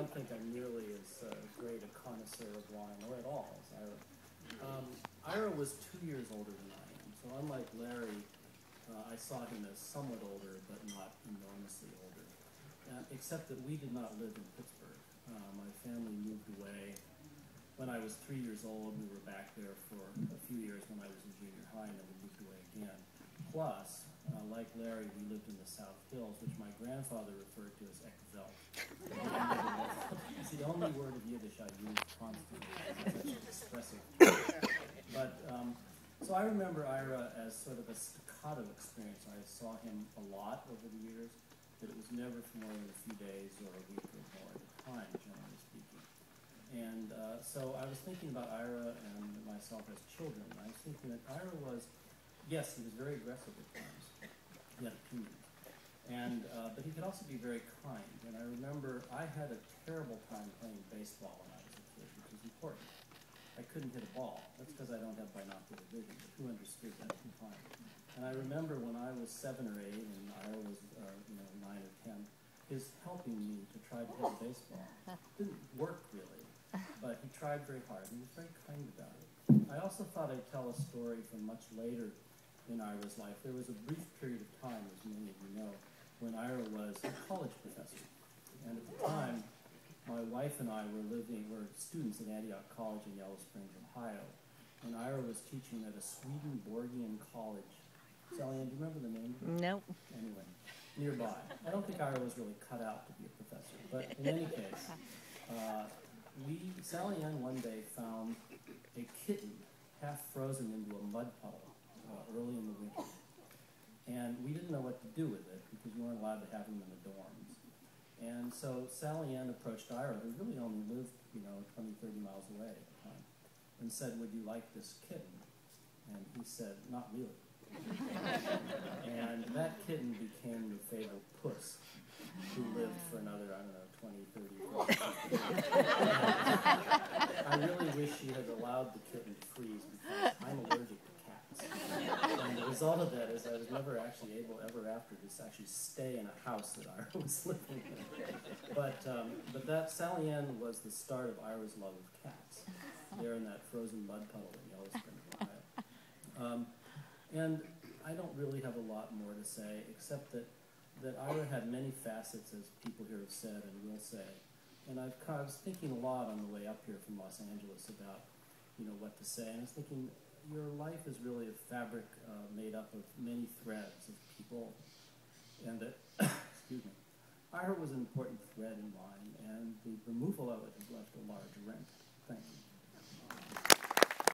don't think I'm nearly as great a connoisseur of wine, or at all, as Ira. Ira was 2 years older than I am, so unlike Larry, I saw him as somewhat older, but not enormously older. Except that we did not live in Pittsburgh. My family moved away when I was 3 years old. We were back there for a few years when I was in junior high, and then we moved away again. Plus, like Larry, we lived in the South Hills, which my grandfather referred to as Eckveld. It's the only word of Yiddish I use constantly. It's such an expressive term. But, so I remember Ira as sort of a staccato experience. I saw him a lot over the years, but it was never for more than a few days or a week or more at a time, generally speaking. And so I was thinking about Ira and myself as children. I was thinking that Ira was, yes, he was very aggressive at times. He had opinions. And, but he could also be very kind. And I remember I had a terrible time playing baseball when I was a kid, which is important. I couldn't hit a ball. That's because I don't have binocular vision, but who understood that at the time? And I remember when I was 7 or 8 and Ira was 9 or 10, his helping me to try to hit a baseball. Didn't work really, but he tried very hard and he was very kind about it. I also thought I'd tell a story from much later in Ira's life. There was a brief period of time, as many of you know, when Ira was a college professor. And at the time, my wife and I were students at Antioch College in Yellow Springs, Ohio. And Ira was teaching at a Swedenborgian college. Sally Ann, do you remember the name? Nope. Anyway, nearby. I don't think Ira was really cut out to be a professor. But in any case, Sally Ann one day found a kitten half frozen into a mud puddle early in the winter. And we didn't know what to do with it because you weren't allowed to have them in the dorms. And so Sally Ann approached Ira, who really only lived, 20, 30 miles away at the time, and said, "Would you like this kitten?" And he said, "Not really." And that kitten became the fabled Puss, who lived for another, 20, 30, 40 years. I really wish she had allowed the kitten to freeze because I'm allergic to cats. And the result of that is I was never actually able ever after to actually stay in a house that Ira was living in. But that Sally Ann was the start of Ira's love of cats. There in that frozen mud puddle in Yellow Springs, Ohio. And I don't really have a lot more to say, except that Ira had many facets, as people here have said and will say. And I was thinking a lot on the way up here from Los Angeles about, what to say. And I was thinking, your life is really a fabric made up of many threads of people. And that, excuse me, Ira was an important thread in mine, and the removal of it has left a large rent.